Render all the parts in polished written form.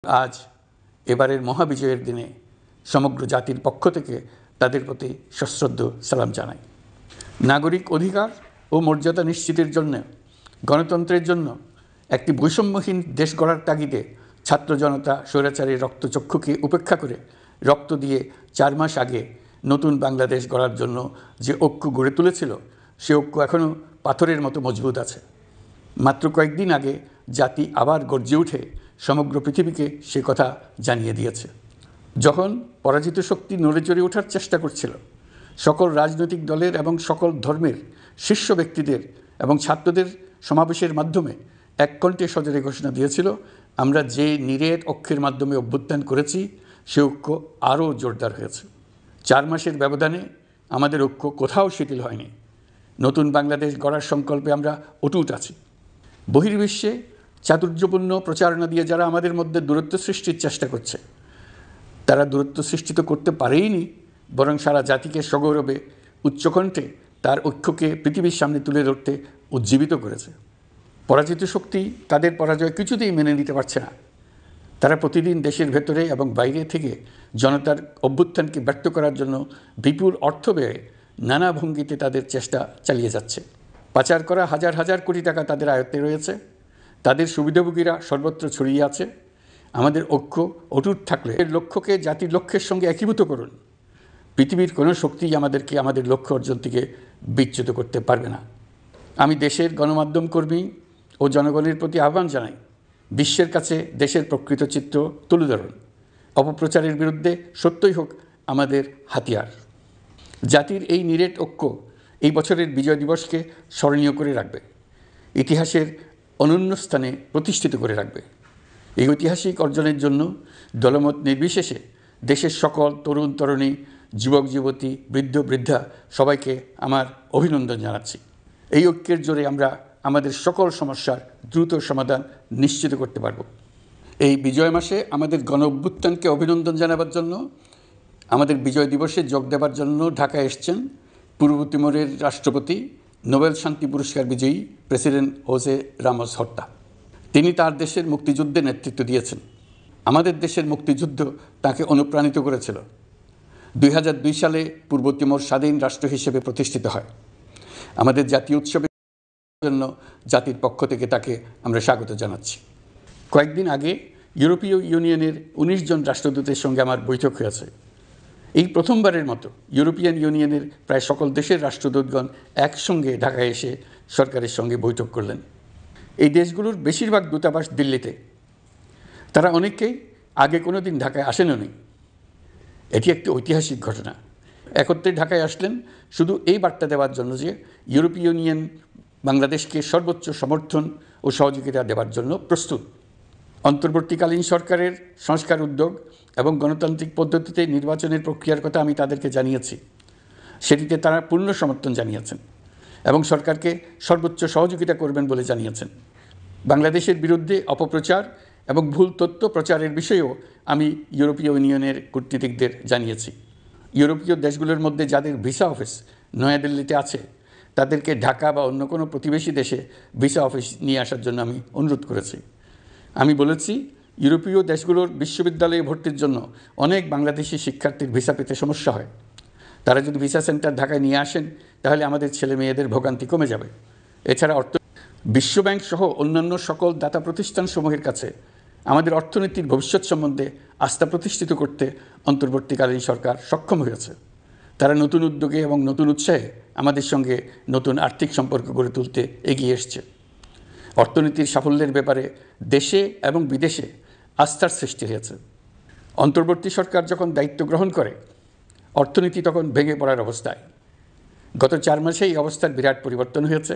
আজ এবারের মহাবিজয়ের দিনে সমগ্র জাতির পক্ষ থেকে তাদের প্রতি সশ্রদ্ধ সালাম জানাই। নাগরিক অধিকার ও মর্যাদা নিশ্চিতের জন্য, গণতন্ত্রের জন্য একটি বৈষম্যহীন দেশ গড়ার তাগিদে ছাত্র জনতা স্বৈরাচারীর রক্তচক্ষুকে উপেক্ষা করে রক্ত দিয়ে 4 মাস আগে নতুন বাংলাদেশ গড়ার জন্য যে ঐক্য গড়ে তুলেছিল, সে ঐক্য এখনও পাথরের মতো মজবুত আছে। মাত্র কয়েকদিন আগে জাতি আবার গর্জে উঠে সমগ্র পৃথিবীকে সে কথা জানিয়ে দিয়েছে। যখন পরাজিত শক্তি নড়ে চড়ে ওঠার চেষ্টা করছিল, সকল রাজনৈতিক দলের এবং সকল ধর্মের শীর্ষ ব্যক্তিদের এবং ছাত্রদের সমাবেশের মাধ্যমে এক কণ্ঠে সজোরে ঘোষণা দিয়েছিল, আমরা যে নিরেট ঐক্যের মাধ্যমে অভ্যুত্থান করেছি সে ঐক্য আরও জোরদার হয়েছে। 4 মাসের ব্যবধানে আমাদের ঐক্য কোথাও শিথিল হয়নি। নতুন বাংলাদেশ গড়ার সংকল্পে আমরা অটুট আছি। বহির্বিশ্বে চাতুর্যপূর্ণ প্রচারণা দিয়ে যারা আমাদের মধ্যে দূরত্ব সৃষ্টির চেষ্টা করছে, তারা দূরত্ব সৃষ্টি তো করতে পারেইনি, বরং সারা জাতিকে সগৌরবে উচ্চকণ্ঠে তার ঐক্যকে পৃথিবীর সামনে তুলে ধরতে উজ্জীবিত করেছে। পরাজিত শক্তি তাদের পরাজয় কিছুতেই মেনে নিতে পারছে না। তারা প্রতিদিন দেশের ভেতরে এবং বাইরে থেকে জনতার অভ্যুত্থানকে ব্যর্থ করার জন্য বিপুল অর্থ ব্যয়ে নানা ভঙ্গিতে তাদের চেষ্টা চালিয়ে যাচ্ছে। পাচার করা হাজার হাজার কোটি টাকা তাদের আয়ত্তে রয়েছে। তাদের সুবিধাভোগীরা সর্বত্র ছড়িয়ে আছে। আমাদের ঐক্য অটুট থাকলে এর লক্ষ্যকে জাতির লক্ষ্যের সঙ্গে একীভূত করুন। পৃথিবীর কোনো শক্তিই আমাদেরকে আমাদের লক্ষ্য অর্জন থেকে বিচ্যুত করতে পারবে না। আমি দেশের গণমাধ্যম কর্মী ও জনগণের প্রতি আহ্বান জানাই, বিশ্বের কাছে দেশের প্রকৃত চিত্র তুলে ধরুন। অপপ্রচারের বিরুদ্ধে সত্যই হোক আমাদের হাতিয়ার। জাতির এই নিরেট ঐক্য এই বছরের বিজয় দিবসকে স্মরণীয় করে রাখবে, ইতিহাসের অনন্য স্থানে প্রতিষ্ঠিত করে রাখবে। এই ঐতিহাসিক অর্জনের জন্য দলমত নির্বিশেষে দেশের সকল তরুণ তরুণী, যুবক যুবতী, বৃদ্ধ বৃদ্ধা সবাইকে আমার অভিনন্দন জানাচ্ছি। এই ঐক্যের জোরে আমরা আমাদের সকল সমস্যার দ্রুত সমাধান নিশ্চিত করতে পারব। এই বিজয় মাসে আমাদের গণ অভ্যুত্থানকে অভিনন্দন জানাবার জন্য, আমাদের বিজয় দিবসে যোগ দেওয়ার জন্য ঢাকায় এসছেন পূর্ব তিমুরের রাষ্ট্রপতি, নোবেল শান্তি পুরস্কার বিজয়ী প্রেসিডেন্ট হোসে রামোস হর্তা। তিনি তার দেশের মুক্তিযুদ্ধে নেতৃত্ব দিয়েছেন। আমাদের দেশের মুক্তিযুদ্ধ তাকে অনুপ্রাণিত করেছিল। 2002 সালে পূর্ব তিমুর স্বাধীন রাষ্ট্র হিসেবে প্রতিষ্ঠিত হয়। আমাদের জাতীয় উৎসবের জন্য জাতির পক্ষ থেকে তাকে আমরা স্বাগত জানাচ্ছি। কয়েকদিন আগে ইউরোপীয় ইউনিয়নের 19 জন রাষ্ট্রদূতের সঙ্গে আমার বৈঠক হয়েছে। এই প্রথমবারের মতো ইউরোপিয়ান ইউনিয়নের প্রায় সকল দেশের রাষ্ট্রদূতগণ একসঙ্গে ঢাকায় এসে সরকারের সঙ্গে বৈঠক করলেন। এই দেশগুলোর বেশিরভাগ দূতাবাস দিল্লিতে। তারা অনেকেই আগে কোনো দিন ঢাকায় আসেনও নি। এটি একটি ঐতিহাসিক ঘটনা। একত্রে ঢাকায় আসলেন শুধু এই বার্তা দেওয়ার জন্য যে ইউরোপীয় ইউনিয়ন বাংলাদেশকে সর্বোচ্চ সমর্থন ও সহযোগিতা দেওয়ার জন্য প্রস্তুত। অন্তর্বর্তীকালীন সরকারের সংস্কার উদ্যোগ এবং গণতান্ত্রিক পদ্ধতিতে নির্বাচনের প্রক্রিয়ার কথা আমি তাদেরকে জানিয়েছি। সেটিতে তারা পূর্ণ সমর্থন জানিয়েছেন এবং সরকারকে সর্বোচ্চ সহযোগিতা করবেন বলে জানিয়েছেন। বাংলাদেশের বিরুদ্ধে অপপ্রচার এবং ভুল তথ্য প্রচারের বিষয়েও আমি ইউরোপীয় ইউনিয়নের কূটনীতিকদের জানিয়েছি। ইউরোপীয় দেশগুলোর মধ্যে যাদের ভিসা অফিস নয়াদিল্লিতে আছে, তাদেরকে ঢাকা বা অন্য কোনো প্রতিবেশী দেশে ভিসা অফিস নিয়ে আসার জন্য আমি অনুরোধ করেছি। আমি বলেছি, ইউরোপীয় দেশগুলোর বিশ্ববিদ্যালয়ে ভর্তির জন্য অনেক বাংলাদেশি শিক্ষার্থীর ভিসা পেতে সমস্যা হয়। তারা যদি ভিসা সেন্টার ঢাকায় নিয়ে আসেন, তাহলে আমাদের ছেলে মেয়েদের ভোগান্তি কমে যাবে। এছাড়া বিশ্বব্যাংক সহ অন্যান্য সকল দাতা প্রতিষ্ঠানসমূহের কাছে আমাদের অর্থনীতির ভবিষ্যৎ সম্বন্ধে আস্থা প্রতিষ্ঠিত করতে অন্তর্বর্তীকালীন সরকার সক্ষম হয়েছে। তারা নতুন উদ্যোগে এবং নতুন উৎসাহে আমাদের সঙ্গে নতুন আর্থিক সম্পর্ক গড়ে তুলতে এগিয়ে এসছে। অর্থনীতির সাফল্যের ব্যাপারে দেশে এবং বিদেশে আস্থার সৃষ্টি হয়েছে। অন্তর্বর্তী সরকার যখন দায়িত্ব গ্রহণ করে, অর্থনীতি তখন ভেঙে পড়ার অবস্থায়। গত 4 মাসে এই অবস্থার বিরাট পরিবর্তন হয়েছে।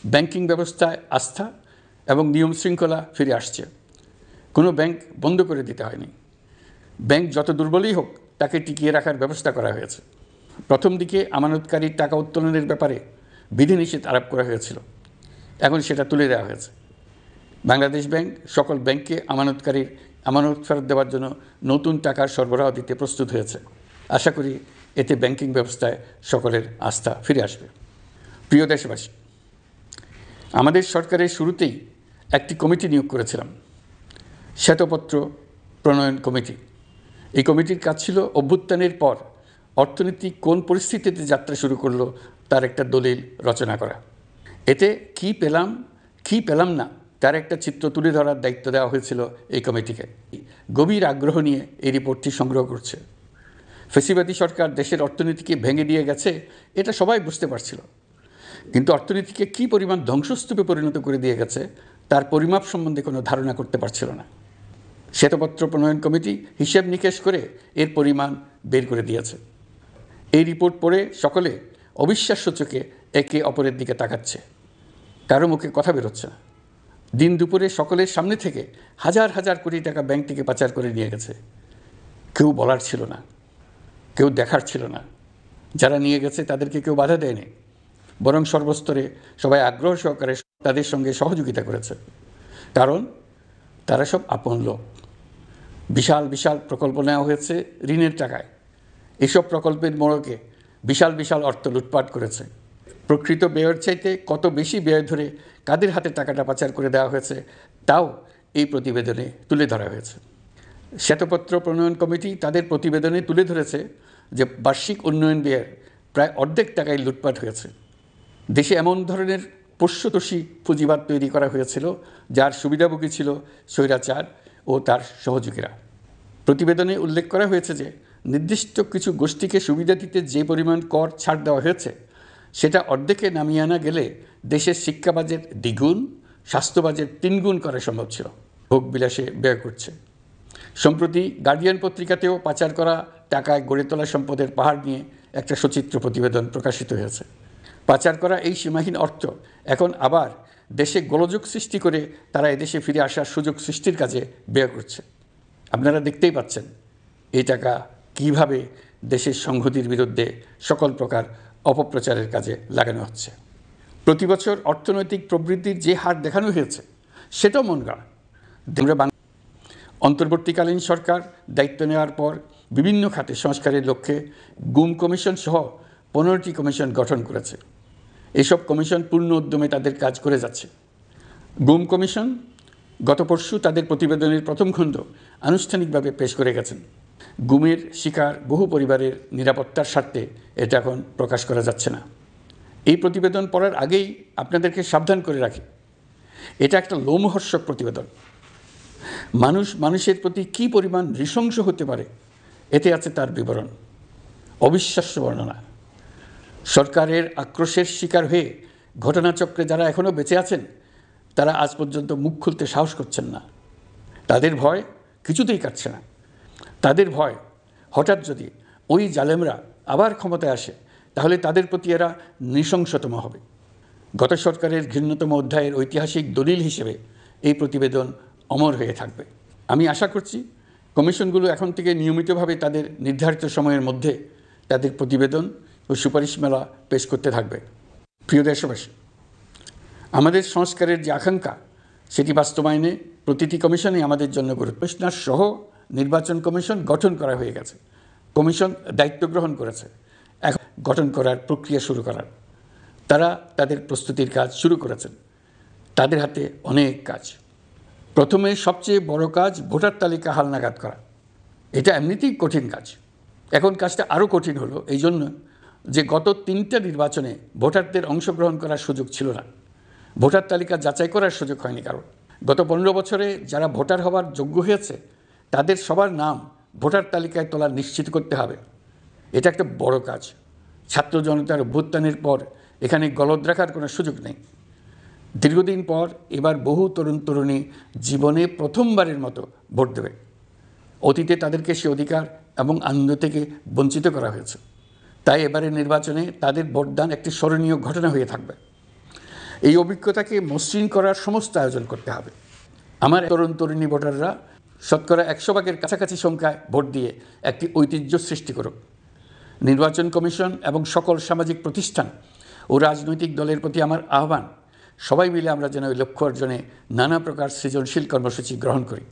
ব্যাংকিং ব্যবস্থায় আস্থা এবং নিয়ম শৃঙ্খলা ফিরে আসছে। কোনো ব্যাংক বন্ধ করে দিতে হয়নি। ব্যাংক যত দুর্বলই হোক, তাকে টিকিয়ে রাখার ব্যবস্থা করা হয়েছে। প্রথম দিকে আমানতকারীর টাকা উত্তোলনের ব্যাপারে বিধিনিষেধ আরোপ করা হয়েছিল, এখন সেটা তুলে দেওয়া হয়েছে। বাংলাদেশ ব্যাংক সকল ব্যাংককে আমানতকারীর আমানত ফেরত দেওয়ার জন্য নতুন টাকার সরবরাহ দিতে প্রস্তুত হয়েছে। আশা করি এতে ব্যাংকিং ব্যবস্থায় সকলের আস্থা ফিরে আসবে। প্রিয় দেশবাসী, আমাদের সরকারের শুরুতেই একটি কমিটি নিয়োগ করেছিলাম। শ্বেতপত্র প্রণয়ন কমিটি। এই কমিটির কাজ ছিল অভ্যুত্থানের পর অর্থনীতি কোন পরিস্থিতিতে যাত্রা শুরু করলো তার একটা দলিল রচনা করা। এতে কি পেলাম না তার একটা চিত্র তুলে ধরার দায়িত্ব দেওয়া হয়েছিল এই কমিটিকে। গভীর আগ্রহ নিয়ে এই রিপোর্টটি সংগ্রহ করছে। ফ্যাসিবাদী সরকার দেশের অর্থনীতিকে ভেঙে দিয়ে গেছে, এটা সবাই বুঝতে পারছিল, কিন্তু অর্থনীতিকে কী পরিমাণ ধ্বংসস্তূপে পরিণত করে দিয়ে গেছে তার পরিমাপ সম্বন্ধে কোনো ধারণা করতে পারছিল না। শ্বেতপত্র প্রণয়ন কমিটি হিসেব নিকেশ করে এর পরিমাণ বের করে দিয়েছে। এই রিপোর্ট পড়ে সকলে অবিশ্বাস্য চোখে একে অপরের দিকে তাকাচ্ছে, কারো মুখে কথা বেরোচ্ছে না। দিন দুপুরে সকলের সামনে থেকে হাজার হাজার কোটি টাকা ব্যাংক থেকে পাচার করে নিয়ে গেছে। কেউ বলার ছিল না, কেউ দেখার ছিল না। যারা নিয়ে গেছে তাদেরকে কেউ বাধা দেয়নি, বরং সর্বস্তরে সবাই আগ্রহ সহকারে তাদের সঙ্গে সহযোগিতা করেছে, কারণ তারা সব আপন লোক। বিশাল বিশাল প্রকল্প নেওয়া হয়েছে ঋণের টাকায়। এসব প্রকল্পের মোড়কে বিশাল বিশাল অর্থ লুটপাট করেছে। প্রকৃত ব্যয়ের চাইতে কত বেশি ব্যয় ধরে কাদের হাতে টাকাটা পাচার করে দেওয়া হয়েছে তাও এই প্রতিবেদনে তুলে ধরা হয়েছে। শ্বেতপত্র প্রণয়ন কমিটি তাদের প্রতিবেদনে তুলে ধরেছে যে বার্ষিক উন্নয়ন ব্যয়ের প্রায় অর্ধেক টাকায় লুটপাট হয়েছে। দেশে এমন ধরনের পোষ্যতোষী পুঁজিবাদ তৈরি করা হয়েছিল যার সুবিধাভোগী ছিল স্বৈরাচার ও তার সহযোগীরা। প্রতিবেদনে উল্লেখ করা হয়েছে যে নির্দিষ্ট কিছু গোষ্ঠীকে সুবিধা দিতে যে পরিমাণ কর ছাড় দেওয়া হয়েছে সেটা অর্ধেকে নামিয়ে আনা গেলে দেশের শিক্ষা বাজেট দ্বিগুণ, স্বাস্থ্য বাজেট 3 গুণ করা সম্ভব ছিল। ভোগবিলাসে ব্যয় করছে। সম্প্রতি গার্ডিয়ান পত্রিকাতেও পাচার করা টাকায় গড়ে তোলা সম্পদের পাহাড় নিয়ে একটা সচিত্র প্রতিবেদন প্রকাশিত হয়েছে। পাচার করা এই সীমাহীন অর্থ এখন আবার দেশে গোলযোগ সৃষ্টি করে তারা এদেশে ফিরে আসার সুযোগ সৃষ্টির কাজে ব্যয় করছে। আপনারা দেখতেই পাচ্ছেন এই টাকা কীভাবে দেশের সংহতির বিরুদ্ধে সকল প্রকার অপপ্রচারের কাজে লাগানো হচ্ছে। প্রতি বছর অর্থনৈতিক প্রবৃদ্ধির যে হার দেখানো হয়েছে সেটাও মন গড়া। অন্তর্বর্তীকালীন সরকার দায়িত্ব নেওয়ার পর বিভিন্ন খাতে সংস্কারের লক্ষ্যে গুম কমিশন সহ 15টি কমিশন গঠন করেছে। এসব কমিশন পূর্ণ উদ্যমে তাদের কাজ করে যাচ্ছে। গুম কমিশন গত পরশু তাদের প্রতিবেদনের প্রথম খণ্ড আনুষ্ঠানিকভাবে পেশ করে গেছেন। গুমের শিকার বহু পরিবারের নিরাপত্তার স্বার্থে এটা এখন প্রকাশ করা যাচ্ছে না। এই প্রতিবেদন পড়ার আগেই আপনাদেরকে সাবধান করে রাখি, এটা একটা লোমহর্ষক প্রতিবেদন। মানুষ মানুষের প্রতি কী পরিমাণ নৃশংস হতে পারে এতে আছে তার বিবরণ। অবিশ্বাস্য বর্ণনা। সরকারের আক্রোশের শিকার হয়ে ঘটনাচক্রে যারা এখনও বেঁচে আছেন তারা আজ পর্যন্ত মুখ খুলতে সাহস করছেন না। তাদের ভয় কিছুতেই কাটছে না। তাদের ভয় হঠাৎ যদি ওই জালেমরা আবার ক্ষমতায় আসে তাহলে তাদের প্রতি এরা নৃশংসতম হবে। গত সরকারের ঘৃণ্যতম অধ্যায়ের ঐতিহাসিক দলিল হিসেবে এই প্রতিবেদন অমর হয়ে থাকবে। আমি আশা করছি কমিশনগুলো এখন থেকে নিয়মিতভাবে তাদের নির্ধারিত সময়ের মধ্যে তাদের প্রতিবেদন ও সুপারিশমালা পেশ করতে থাকবে। প্রিয় দেশবাসী, আমাদের সংস্কারের যে আকাঙ্ক্ষা সেটি বাস্তবায়নে প্রতিটি কমিশনই আমাদের জন্য গুরুত্ব। কমিশনার সহ নির্বাচন কমিশন গঠন করা হয়ে গেছে। কমিশন দায়িত্ব গ্রহণ করেছে। এখন গঠন করার প্রক্রিয়া শুরু করার তারা তাদের প্রস্তুতির কাজ শুরু করেছেন। তাদের হাতে অনেক কাজ। প্রথমে সবচেয়ে বড় কাজ ভোটার তালিকা হালনাগাদ করা। এটা এমনিতেই কঠিন কাজ। এখন কাজটা আরও কঠিন হলো এই জন্য যে গত 3টা নির্বাচনে ভোটারদের অংশগ্রহণ করার সুযোগ ছিল না। ভোটার তালিকা যাচাই করার সুযোগ হয়নি কারণ। গত 15 বছরে যারা ভোটার হওয়ার যোগ্য হয়েছে তাদের সবার নাম ভোটার তালিকায় তোলা নিশ্চিত করতে হবে। এটা একটা বড় কাজ। ছাত্র জনতার অভ্যুত্থানের পর এখানে গলদ রাখার কোনো সুযোগ নেই। দীর্ঘদিন পর এবার বহু তরুণ তরুণী জীবনে প্রথমবারের মতো ভোট দেবে। অতীতে তাদেরকে সে অধিকার এবং আনন্দ থেকে বঞ্চিত করা হয়েছে। তাই এবারের নির্বাচনে তাদের ভোটদান একটি স্মরণীয় ঘটনা হয়ে থাকবে। এই অভিজ্ঞতাকে মসৃণ করার সমস্ত আয়োজন করতে হবে। আমার তরুণ তরুণী ভোটাররা শতকরা 100 ভাগের কাছাকাছি সংখ্যায় ভোট দিয়ে একটি ঐতিহ্য সৃষ্টি করুক। নির্বাচন কমিশন এবং সকল সামাজিক প্রতিষ্ঠান ও রাজনৈতিক দলের প্রতি আমার আহ্বান, সবাই মিলে আমরা যেন ওই লক্ষ্য অর্জনে নানা প্রকার সৃজনশীল কর্মসূচি গ্রহণ করি।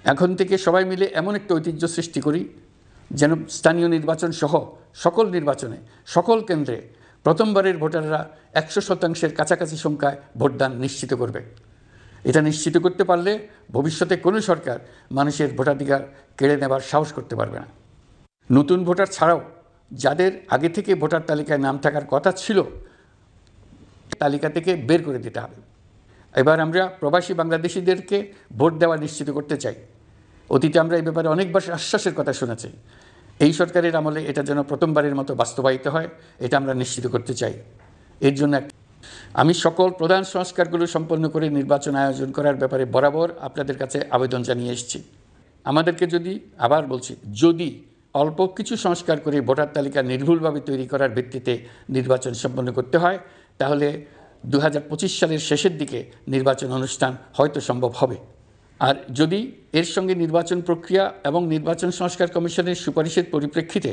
এখন থেকে সবাই মিলে এমন একটা ঐতিহ্য সৃষ্টি করি যেন স্থানীয় নির্বাচন সহ সকল নির্বাচনে সকল কেন্দ্রে প্রথমবারের ভোটাররা 100% কাছাকাছি সংখ্যায় ভোটদান নিশ্চিত করবে। এটা নিশ্চিত করতে পারলে ভবিষ্যতে কোনো সরকার মানুষের ভোটাধিকার কেড়ে নেবার সাহস করতে পারবে না। নতুন ভোটার ছাড়াও যাদের আগে থেকে ভোটার তালিকায় নাম থাকার কথা ছিল তালিকা থেকে বের করে দিতে হবে। এবার আমরা প্রবাসী বাংলাদেশিদেরকে ভোট দেওয়া নিশ্চিত করতে চাই। অতীতে আমরা এই ব্যাপারে অনেকবার আশ্বাসের কথা শুনেছি। এই সরকারের আমলে এটা যেন প্রথমবারের মতো বাস্তবায়িত হয়, এটা আমরা নিশ্চিত করতে চাই। এর জন্য আমি সকল প্রধান সংস্কারগুলো সম্পন্ন করে নির্বাচন আয়োজন করার ব্যাপারে বরাবর আপনাদের কাছে আবেদন জানিয়ে এসেছি। আমাদেরকে আবার বলছি, যদি অল্প কিছু সংস্কার করে ভোটার তালিকা নির্ভুলভাবে তৈরি করার ভিত্তিতে নির্বাচন সম্পন্ন করতে হয়, তাহলে 2025 সালের শেষের দিকে নির্বাচন অনুষ্ঠান হয়তো সম্ভব হবে। আর যদি এর সঙ্গে নির্বাচন প্রক্রিয়া এবং নির্বাচন সংস্কার কমিশনের সুপারিশের পরিপ্রেক্ষিতে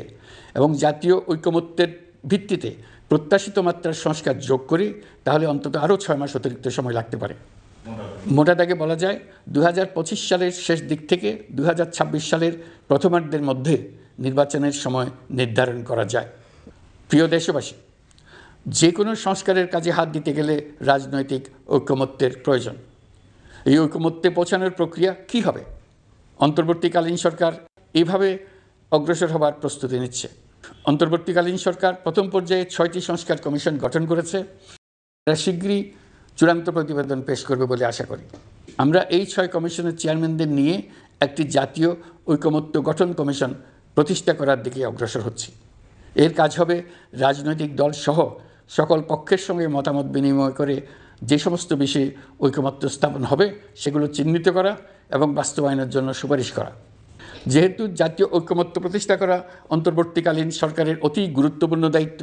এবং জাতীয় ঐকমত্যের ভিত্তিতে প্রত্যাশিত মাত্রার সংস্কার যোগ করি, তাহলে অন্তত আরও 6 মাস অতিরিক্ত সময় লাগতে পারে। মোটা দাগে বলা যায় 2025 সালের শেষ দিক থেকে 2026 সালের প্রথমার্ধের মধ্যে নির্বাচনের সময় নির্ধারণ করা যায়। প্রিয় দেশবাসী, যে কোনো সংস্কারের কাজে হাত দিতে গেলে রাজনৈতিক ঐকমত্যের প্রয়োজন। এই ঐকমত্যে পৌঁছানোর প্রক্রিয়া কী হবে? অন্তর্বর্তীকালীন সরকার এইভাবে অগ্রসর হবার প্রস্তুতি নিচ্ছে। অন্তর্বর্তীকালীন সরকার প্রথম পর্যায়ে 6টি সংস্কার কমিশন গঠন করেছে। তারা শীঘ্রই চূড়ান্ত প্রতিবেদন পেশ করবে বলে আশা করি। আমরা এই 6 কমিশনের চেয়ারম্যানদের নিয়ে একটি জাতীয় ঐকমত্য গঠন কমিশন প্রতিষ্ঠা করার দিকে অগ্রসর হচ্ছি। এর কাজ হবে রাজনৈতিক দল সহ সকল পক্ষের সঙ্গে মতামত বিনিময় করে যে সমস্ত বিষয়ে ঐকমত্য স্থাপন হবে সেগুলো চিহ্নিত করা এবং বাস্তবায়নের জন্য সুপারিশ করা। যেহেতু জাতীয় ঐকমত্য প্রতিষ্ঠা করা অন্তর্বর্তীকালীন সরকারের অতি গুরুত্বপূর্ণ দায়িত্ব,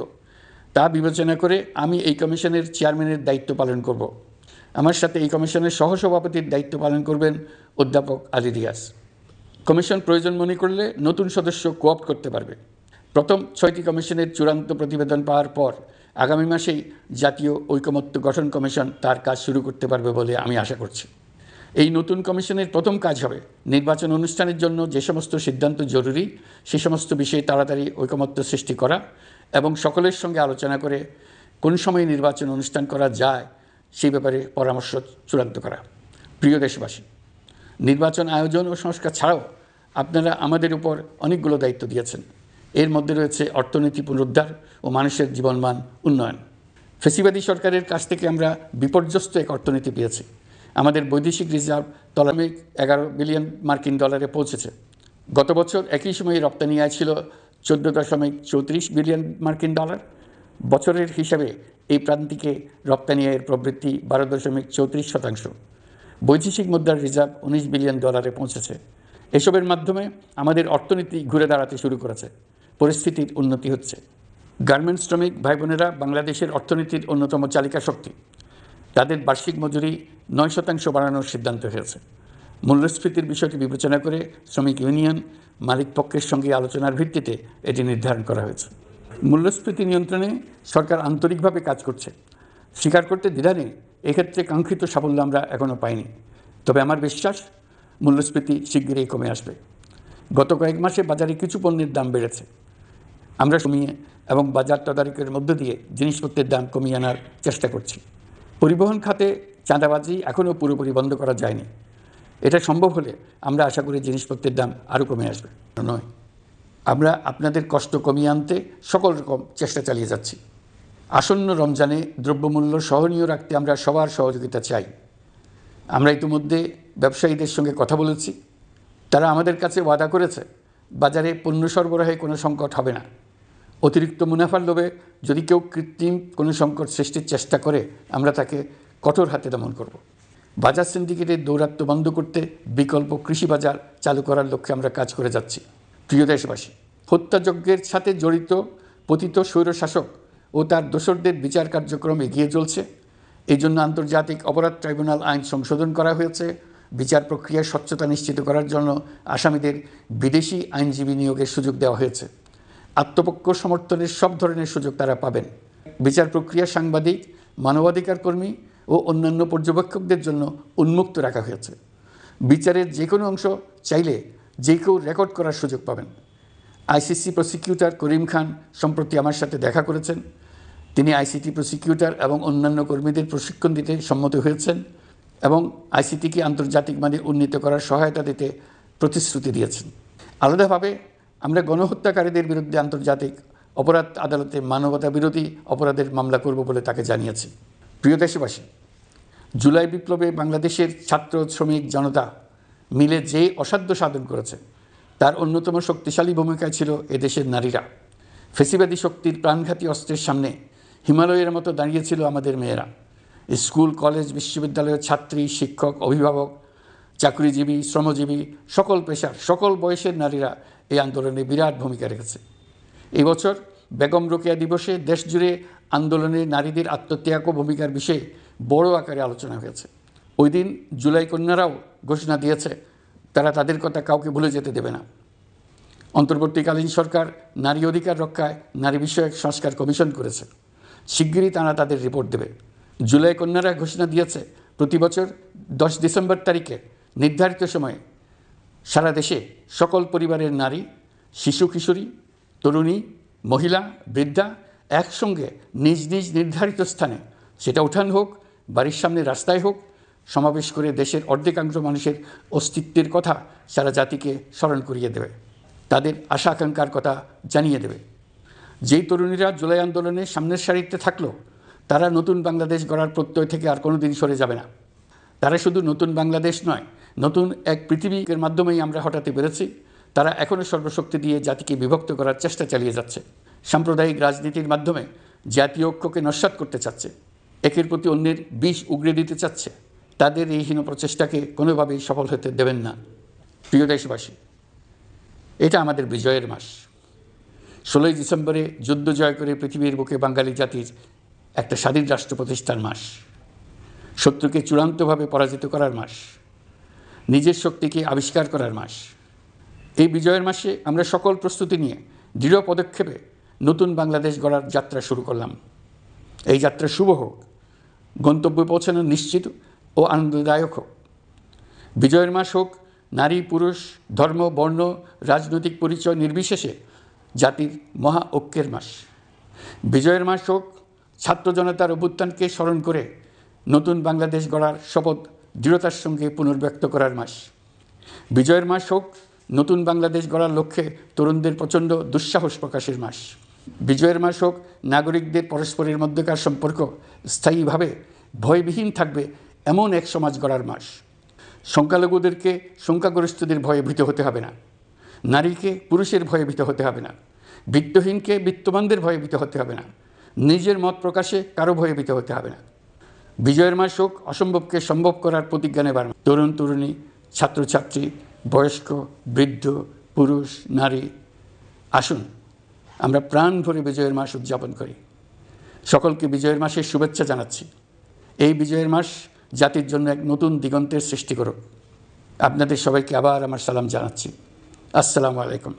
তা বিবেচনা করে আমি এই কমিশনের চেয়ারম্যানের দায়িত্ব পালন করব। আমার সাথে এই কমিশনের সহসভাপতির দায়িত্ব পালন করবেন অধ্যাপক আলী রিয়াজ। কমিশন প্রয়োজন মনে করলে নতুন সদস্য কোঅপ্ট করতে পারবে। প্রথম 6টি কমিশনের চূড়ান্ত প্রতিবেদন পাওয়ার পর আগামী মাসেই জাতীয় ঐকমত্য গঠন কমিশন তার কাজ শুরু করতে পারবে বলে আমি আশা করছি। এই নতুন কমিশনের প্রথম কাজ হবে নির্বাচন অনুষ্ঠানের জন্য যে সমস্ত সিদ্ধান্ত জরুরি সে সমস্ত বিষয়ে তাড়াতাড়ি ঐকমত্য সৃষ্টি করা এবং সকলের সঙ্গে আলোচনা করে কোন সময় নির্বাচন অনুষ্ঠান করা যায় সেই ব্যাপারে পরামর্শ চূড়ান্ত করা। প্রিয় দেশবাসী, নির্বাচন আয়োজন ও সংস্কার ছাড়াও আপনারা আমাদের উপর অনেকগুলো দায়িত্ব দিয়েছেন। এর মধ্যে রয়েছে অর্থনীতি পুনরুদ্ধার ও মানুষের জীবনমান উন্নয়ন। ফ্যাসিবাদী সরকারের কাছ থেকে আমরা বিপর্যস্ত এক অর্থনীতি পেয়েছি। আমাদের বৈদেশিক রিজার্ভ 11 বিলিয়ন মার্কিন ডলারে পৌঁছেছে। গত বছর একই সময়ে রপ্তানি আয় ছিল 14.34 বিলিয়ন মার্কিন ডলার। বছরের হিসাবে এই প্রান্তিকে রপ্তানি আয়ের প্রবৃদ্ধি 12.34%। বৈদেশিক মুদ্রার রিজার্ভ 19 বিলিয়ন ডলারে পৌঁছেছে। এসবের মাধ্যমে আমাদের অর্থনীতি ঘুরে দাঁড়াতে শুরু করেছে, পরিস্থিতির উন্নতি হচ্ছে। গার্মেন্টস শ্রমিক ভাই বোনেরা বাংলাদেশের অর্থনীতির অন্যতম চালিকা শক্তি। তাদের বার্ষিক মজুরি 9% বাড়ানোর সিদ্ধান্ত হয়েছে। মূল্যস্ফীতির বিষয়টি বিবেচনা করে শ্রমিক ইউনিয়ন মালিক পক্ষের সঙ্গে আলোচনার ভিত্তিতে এটি নির্ধারণ করা হয়েছে। মূল্যস্ফীতি নিয়ন্ত্রণে সরকার আন্তরিকভাবে কাজ করছে, স্বীকার করতে দ্বিধা নেই। এক্ষেত্রে কাঙ্ক্ষিত সাফল্য আমরা এখনও পাইনি, তবে আমার বিশ্বাস মূল্যস্ফীতি শীঘ্রই কমে আসবে। গত কয়েক মাসে বাজারে কিছু পণ্যের দাম বেড়েছে। আমরা কমিয়ে এবং বাজার তদারকির মধ্য দিয়ে জিনিসপত্রের দাম কমিয়ে আনার চেষ্টা করছি। পরিবহন খাতে চাঁদাবাজি এখনও পুরোপুরি বন্ধ করা যায়নি। এটা সম্ভব হলে আমরা আশা করি জিনিসপত্রের দাম আরও কমে আসবে। নয়, আমরা আপনাদের কষ্ট কমিয়ে আনতে সকল রকম চেষ্টা চালিয়ে যাচ্ছি। আসন্ন রমজানে দ্রব্যমূল্য সহনীয় রাখতে আমরা সবার সহযোগিতা চাই। আমরা ইতিমধ্যে ব্যবসায়ীদের সঙ্গে কথা বলেছি। তারা আমাদের কাছে ওয়াদা করেছে বাজারে পণ্য সরবরাহে কোনো সংকট হবে না। অতিরিক্ত মুনাফার লোভে যদি কেউ কৃত্রিম কোনো সংকট সৃষ্টির চেষ্টা করে আমরা তাকে কঠোর হাতে দমন করব। বাজার সিন্ডিকেটের দৌরাত্ম্য বন্ধ করতে বিকল্প কৃষি বাজার চালু করার লক্ষ্যে আমরা কাজ করে যাচ্ছি। প্রিয় দেশবাসী, হত্যাযজ্ঞের সাথে জড়িত পতিত স্বৈরশাসক ও তার দোসরদের বিচার কার্যক্রম এগিয়ে চলছে। এই জন্য আন্তর্জাতিক অপরাধ ট্রাইব্যুনাল আইন সংশোধন করা হয়েছে। বিচার প্রক্রিয়ার স্বচ্ছতা নিশ্চিত করার জন্য আসামিদের বিদেশি আইনজীবী নিয়োগের সুযোগ দেওয়া হয়েছে। আত্মপক্ষ সমর্থনের সব ধরনের সুযোগ তারা পাবেন। বিচার প্রক্রিয়া সাংবাদিক, মানবাধিকার কর্মী ও অন্যান্য পর্যবেক্ষকদের জন্য উন্মুক্ত রাখা হয়েছে। বিচারের যে কোনো অংশ চাইলে যে কেউ রেকর্ড করার সুযোগ পাবেন। আইসিসি প্রসিকিউটর করিম খান সম্প্রতি আমার সাথে দেখা করেছেন। তিনি আইসিটি প্রসিকিউটর এবং অন্যান্য কর্মীদের প্রশিক্ষণ দিতে সম্মত হয়েছেন এবং আইসিটিকে আন্তর্জাতিক মানে উন্নীত করার সহায়তা দিতে প্রতিশ্রুতি দিয়েছেন। আলাদাভাবে আমরা গণহত্যাকারীদের বিরুদ্ধে আন্তর্জাতিক অপরাধ আদালতে মানবতা বিরোধী অপরাধের মামলা করব বলে তাকে জানিয়েছি। প্রিয় দেশবাসী, জুলাই বিপ্লবে বাংলাদেশের ছাত্র শ্রমিক জনতা মিলে যে অসাধ্য সাধন করেছে তার অন্যতম শক্তিশালী ভূমিকায় ছিল এদেশের নারীরা। ফেসিবাদী শক্তির প্রাণঘাতী অস্ত্রের সামনে হিমালয়ের মতো দাঁড়িয়েছিল আমাদের মেয়েরা। স্কুল, কলেজ, বিশ্ববিদ্যালয়ের ছাত্রী, শিক্ষক, অভিভাবক, চাকরিজীবী, শ্রমজীবী, সকল পেশার, সকল বয়সের নারীরা এই আন্দোলনে বিরাট ভূমিকা রেখেছে। এই বছর বেগম রোকেয়া দিবসে দেশজুড়ে আন্দোলনে নারীদের আত্মত্যাগ ও ভূমিকার বিষয়ে বড় আকারে আলোচনা হয়েছে। ওই দিন জুলাই কন্যারাও ঘোষণা দিয়েছে তারা তাদের কথা কাউকে ভুলে যেতে দেবে না। অন্তর্বর্তীকালীন সরকার নারী অধিকার রক্ষায় নারী বিষয়ক সংস্কার কমিশন করেছে। শিগগিরই তারা তাদের রিপোর্ট দেবে। জুলাই কন্যারা ঘোষণা দিয়েছে প্রতি বছর 10 ডিসেম্বর তারিখে নির্ধারিত সময়ে সারা দেশে সকল পরিবারের নারী, শিশু কিশোরী, তরুণী, মহিলা, বৃদ্ধা একসঙ্গে নিজ নিজ নির্ধারিত স্থানে, সেটা উঠান হোক, বাড়ির সামনে রাস্তায় হোক, সমাবেশ করে দেশের অর্ধেকাংশ মানুষের অস্তিত্বের কথা সারা জাতিকে স্মরণ করিয়ে দেবে, তাদের আশা আকাঙ্ক্ষার কথা জানিয়ে দেবে। যেই তরুণীরা জুলাই আন্দোলনে সামনের সারিতে থাকলো তারা নতুন বাংলাদেশ গড়ার প্রত্যয় থেকে আর কোনো দিন সরে যাবে না। তারা শুধু নতুন বাংলাদেশ নয়, নতুন এক পৃথিবীর মাধ্যমেই আমরা হঠাতে পেরেছি। তারা এখনও সর্বশক্তি দিয়ে জাতিকে বিভক্ত করার চেষ্টা চালিয়ে যাচ্ছে। সাম্প্রদায়িক রাজনীতির মাধ্যমে জাতীয় ঐক্যকে নস্যাৎ করতে চাচ্ছে, একের প্রতি অন্যের বিষ উগড়ে দিতে চাচ্ছে। তাদের এই হীন প্রচেষ্টাকে কোনোভাবেই সফল হতে দেবেন না। প্রিয় দেশবাসী, এটা আমাদের বিজয়ের মাস। 16 ডিসেম্বরে যুদ্ধ জয় করে পৃথিবীর বুকে বাঙালি জাতির একটা স্বাধীন রাষ্ট্র প্রতিষ্ঠার মাস, শত্রুকে চূড়ান্তভাবে পরাজিত করার মাস, নিজের শক্তিকে আবিষ্কার করার মাস। এই বিজয়ের মাসে আমরা সকল প্রস্তুতি নিয়ে দৃঢ় পদক্ষেপে নতুন বাংলাদেশ গড়ার যাত্রা শুরু করলাম। এই যাত্রা শুভ হোক, গন্তব্যে পৌঁছানো নিশ্চিত ও আনন্দদায়ক হোক। বিজয়ের মাস হোক নারী, পুরুষ, ধর্ম, বর্ণ, রাজনৈতিক পরিচয় নির্বিশেষে জাতির মহা ঐক্যের মাস। বিজয়ের মাস হোক ছাত্র জনতার অভ্যুত্থানকে স্মরণ করে নতুন বাংলাদেশ গড়ার শপথ দৃঢ়তার সঙ্গে পুনর্ব্যক্ত করার মাস। বিজয়ের মাস হোক নতুন বাংলাদেশ গড়ার লক্ষ্যে তরুণদের প্রচণ্ড দুঃসাহস প্রকাশের মাস। বিজয়ের মাস হোক নাগরিকদের পরস্পরের মধ্যকার সম্পর্ক স্থায়ীভাবে ভয়বিহীন থাকবে এমন এক সমাজ গড়ার মাস। সংখ্যালঘুদেরকে সংখ্যাগরিষ্ঠদের ভয়ে ভীত হতে হবে না, নারীকে পুরুষের ভয়ে ভীত হতে হবে না, বিত্তহীনকে বিত্তবানদের ভয়ে ভীত হতে হবে না, নিজের মত প্রকাশে কারো ভয়ে ভীত হতে হবে না। বিজয়ের মাস হোক অসম্ভবকে সম্ভব করার প্রতিজ্ঞা নেবার মাস। তরুণ তরুণী, ছাত্রছাত্রী, বয়স্ক, বৃদ্ধ, পুরুষ, নারী, আসুন আমরা প্রাণ ভরে বিজয়ের মাস উদযাপন করি। সকলকে বিজয়ের মাসের শুভেচ্ছা জানাচ্ছি। এই বিজয়ের মাস জাতির জন্য এক নতুন দিগন্তের সৃষ্টি করুক। আপনাদের সবাইকে আবার আমার সালাম জানাচ্ছি। আসসালামু আলাইকুম।